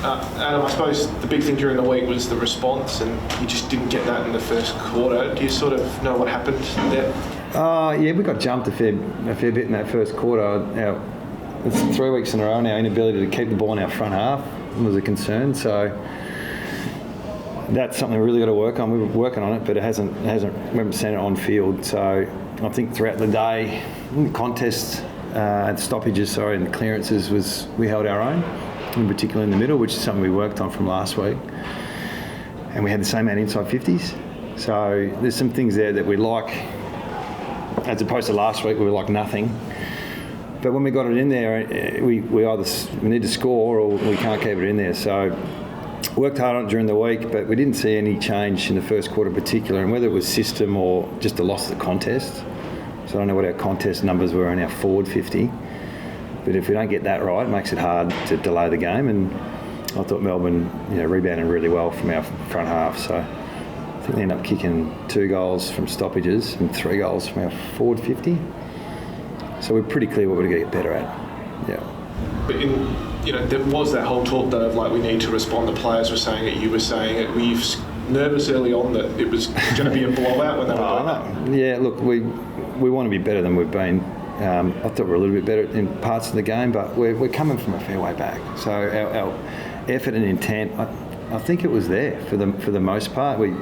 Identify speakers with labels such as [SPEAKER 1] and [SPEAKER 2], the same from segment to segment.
[SPEAKER 1] Adam, I suppose the big thing during the week was the response, and you just didn't get that in the first quarter. Do you sort of know what happened there?
[SPEAKER 2] Yeah, we got jumped a fair bit in that first quarter. It's 3 weeks in a row now. Inability to keep the ball in our front half was a concern. So that's something we really got to work on. We were working on it, but we haven't seen it on field. So I think throughout the day, in the contests, stoppages, and the clearances we held our own, in particular in the middle, which is something we worked on from last week. And we had the same amount inside 50s. So there's some things there that we like, as opposed to last week, we were like nothing. But when we got it in there, we either need to score or we can't keep it in there. So worked hard on it during the week, but we didn't see any change in the first quarter in particular, and whether it was system or just the loss of the contest. So I don't know what our contest numbers were in our forward 50. But if we don't get that right, it makes it hard to delay the game. And I thought Melbourne, rebounded really well from our front half. So I think they ended up kicking 2 goals from stoppages and 3 goals from our forward 50. So we're pretty clear what we're going to get better at. Yeah.
[SPEAKER 1] But there was that whole talk though of we need to respond. The players were saying it, you were saying it. Were you nervous early on that it was going to be a blowout when they were doing that?
[SPEAKER 2] Yeah, look, we want to be better than we've been. I thought we were a little bit better in parts of the game, but we're coming from a fair way back. So our effort and intent, I think it was there for the most part. We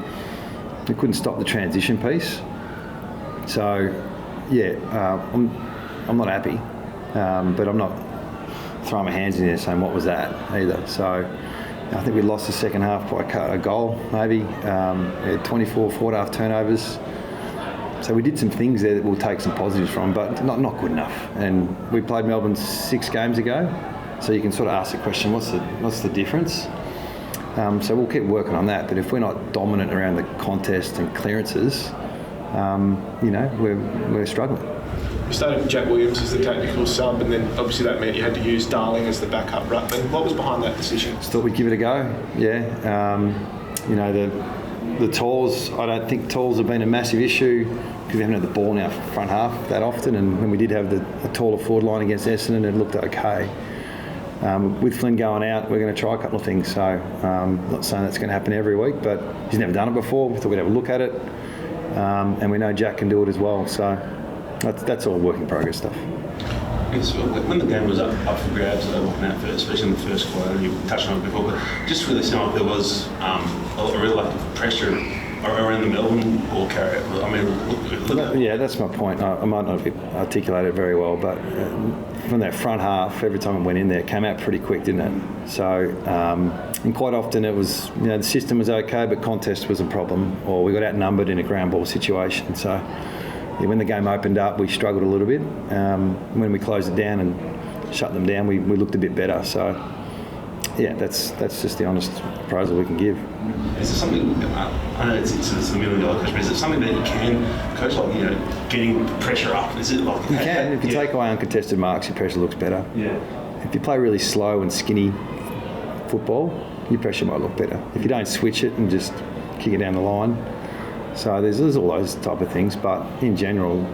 [SPEAKER 2] couldn't stop the transition piece. So yeah, I'm not happy, but I'm not throwing my hands in there saying what was that either. So I think we lost the second half by a goal maybe. We had 24 forward half turnovers. So we did some things there that we'll take some positives from, but not good enough. And we played Melbourne 6 games ago, so you can sort of ask the question, what's the difference? So we'll keep working on that. But if we're not dominant around the contest and clearances, we're struggling.
[SPEAKER 1] You started with Jack Williams as the technical sub, and then obviously that meant you had to use Darling as the backup ruckman. What was behind that decision?
[SPEAKER 2] Just thought we'd give it a go. Yeah. The talls, I don't think talls have been a massive issue because we haven't had the ball in our front half that often, and when we did have a taller forward line against Essendon, it looked okay. With Flynn going out, we're going to try a couple of things. So I'm not saying that's going to happen every week, but he's never done it before. We thought we'd have a look at it, and we know Jack can do it as well. So that's all work in progress stuff.
[SPEAKER 3] Yes, when the game was up for grabs, looking at it, especially in the first quarter, you touched on it before, but just really seemed like there was a real lack of pressure around the Melbourne ball carrier.
[SPEAKER 2] Yeah, that's my point. I might not have articulated it very well, but from that front half, every time it went in there, it came out pretty quick, didn't it? So, and quite often it was, the system was okay, but contest was a problem, or we got outnumbered in a ground ball situation. So, when the game opened up, we struggled a little bit. When we closed it down and shut them down, we looked a bit better. So, yeah, that's just the honest appraisal we can give.
[SPEAKER 3] Is there something, I know it's a $1 million question, but is it something that you can coach, getting pressure up? Is it like...
[SPEAKER 2] You can. If you take away uncontested marks, your pressure looks better.
[SPEAKER 3] Yeah.
[SPEAKER 2] If you play really slow and skinny football, your pressure might look better. If you don't switch it and just kick it down the line. So there's all those type of things, but in general,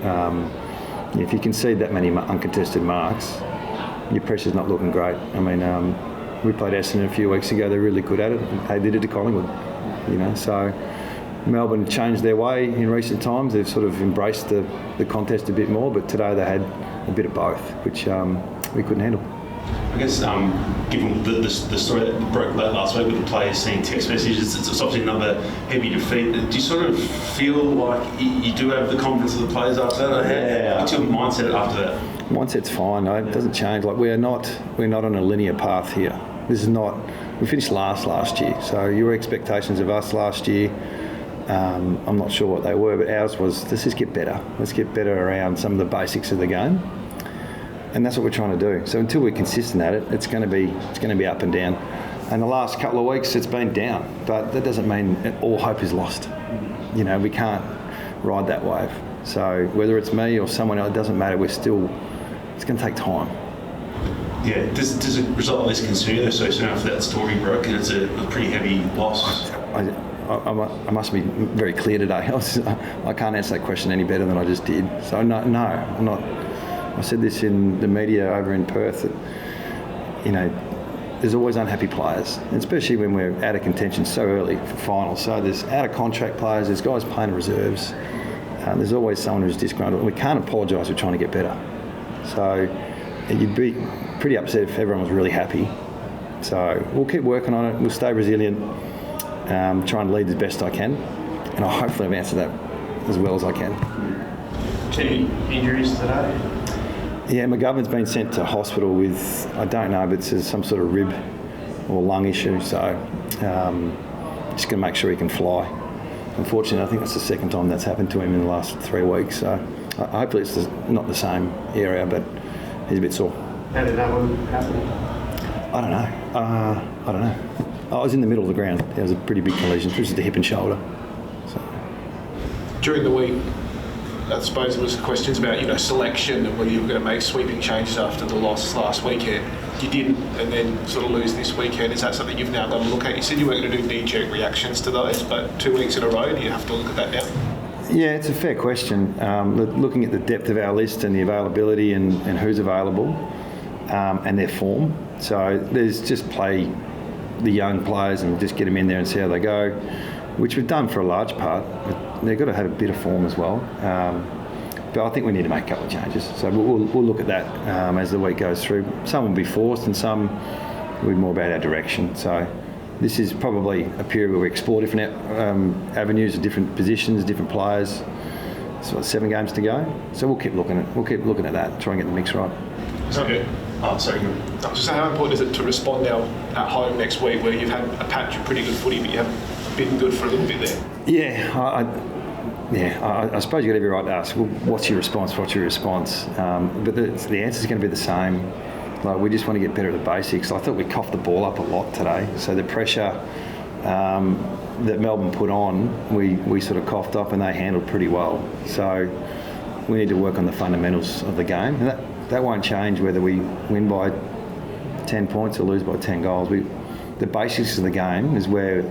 [SPEAKER 2] if you concede that many uncontested marks, your pressure's not looking great. I mean, we played Essendon a few weeks ago. They're really good at it. They did it to Collingwood, So Melbourne changed their way in recent times. They've sort of embraced the contest a bit more, but today they had a bit of both, which we couldn't handle.
[SPEAKER 3] I guess, given the story that broke last week with the players seeing text messages, it's obviously another heavy defeat. Do you sort of feel like you do have the confidence of the players after that? What's your mindset after that?
[SPEAKER 2] Mindset's fine. It doesn't change. We're not on a linear path here. This is not. We finished last year. So your expectations of us last year, I'm not sure what they were, but ours was, let's just get better. Let's get better around some of the basics of the game. And that's what we're trying to do. So until we're consistent at it, it's going to be up and down. And the last couple of weeks, it's been down. But that doesn't mean all hope is lost. We can't ride that wave. So whether it's me or someone else, it doesn't matter. It's going to take time.
[SPEAKER 3] Yeah. Does a result like this concern you, though, so soon after that story broke, and it's a pretty heavy loss?
[SPEAKER 2] I must be very clear today. I can't answer that question any better than I just did. So no, I'm not. I said this in the media over in Perth that, there's always unhappy players, especially when we're out of contention so early for finals. So there's out of contract players, there's guys playing reserves. There's always someone who's disgruntled. We can't apologise for trying to get better. So you'd be pretty upset if everyone was really happy. So we'll keep working on it. We'll stay resilient, try and lead as best I can, and I hopefully I've answered that as well as I can.
[SPEAKER 3] Any injuries today?
[SPEAKER 2] Yeah, McGovern's been sent to hospital with, I don't know, but it's some sort of rib or lung issue. So just going to make sure he can fly. Unfortunately, I think that's the second time that's happened to him in the last 3 weeks. So hopefully it's not the same area, but he's a bit sore.
[SPEAKER 4] How did that one happen?
[SPEAKER 2] I don't know. I was in the middle of the ground. There was a pretty big collision. It was the hip and shoulder. So.
[SPEAKER 1] During the week, I suppose there was questions about selection and whether you were going to make sweeping changes after the loss last weekend. You didn't, and then sort of lose this weekend. Is that something you've now got to look at? You said you weren't going to do knee-jerk reactions to those, but 2 weeks in a row, do you have to look at that now?
[SPEAKER 2] Yeah, it's a fair question. Looking at the depth of our list and the availability and who's available and their form. So there's just play the young players and just get them in there and see how they go, which we've done for a large part. But they've got to have a bit of form as well. But I think we need to make a couple of changes. So we'll look at that as the week goes through. Some will be forced and some will be more about our direction. So this is probably a period where we explore different avenues of different positions, different players. So 7 games to go. So we'll keep looking at that, try and get the mix right.
[SPEAKER 1] Okay.
[SPEAKER 3] Sorry.
[SPEAKER 1] Just how important is it to respond now at home next week where you've had a patch of pretty good footy, but you haven't been good for a little bit there?
[SPEAKER 2] Yeah, I suppose you've got every right to ask, well, what's your response? But the answer's going to be the same. Like, we just want to get better at the basics. I thought we coughed the ball up a lot today. So the pressure that Melbourne put on, we sort of coughed up and they handled pretty well. So we need to work on the fundamentals of the game. And that won't change whether we win by 10 points or lose by 10 goals. The basics of the game is where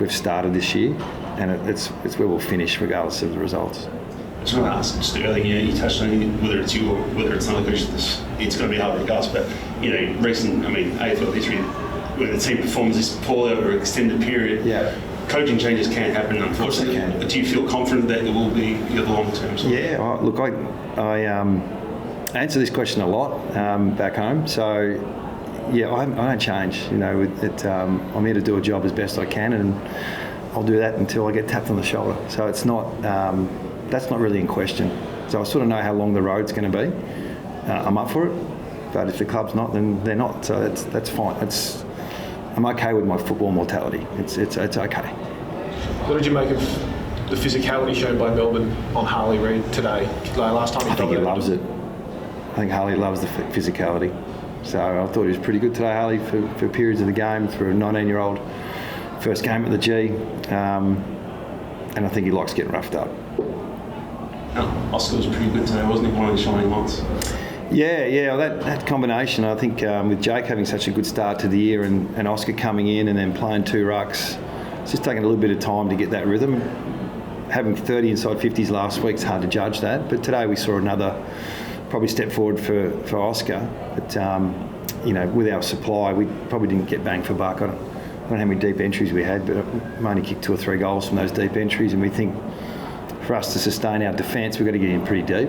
[SPEAKER 2] we've started this year, and it's where we'll finish regardless of the results.
[SPEAKER 3] I just want to ask, just earlier, you touched on whether it's you or whether it's another coach, it's going to be hard to regardless, but, recent, AFL history, when the team performs this poorly over an extended period, coaching changes can happen, unfortunately.
[SPEAKER 2] Can.
[SPEAKER 3] But do you feel confident that it will be the long term?
[SPEAKER 2] Yeah, look, I answer this question a lot back home, so yeah, I don't change. I'm here to do a job as best I can, and I'll do that until I get tapped on the shoulder. So it's not that's not really in question. So I sort of know how long the road's going to be. I'm up for it, but if the club's not, then they're not. So that's fine. I'm okay with my football mortality. It's okay.
[SPEAKER 1] What did you make of the physicality shown by Melbourne on Harley Reid today? Last time
[SPEAKER 2] I think he loves it. I think Harley loves the physicality. So I thought he was pretty good today, Harley, for periods of the game, for a 19-year-old, first game at the G. And I think he likes getting roughed up.
[SPEAKER 3] Oscar was pretty good today, wasn't he? One of the shining lights.
[SPEAKER 2] Yeah, that combination, I think with Jake having such a good start to the year and Oscar coming in and then playing 2 rucks, it's just taking a little bit of time to get that rhythm. Having 30 inside 50s last week's hard to judge that, but today we saw another probably step forward for Oscar. But, with our supply, we probably didn't get bang for buck. I don't know how many deep entries we had, but we only kicked 2 or 3 goals from those deep entries, and we think for us to sustain our defence, we've got to get in pretty deep.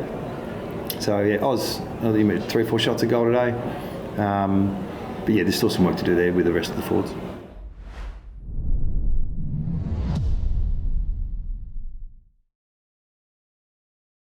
[SPEAKER 2] So, yeah, Oz, I think he made 3 or 4 shots a goal today. But, yeah, there's still some work to do there with the rest of the forwards.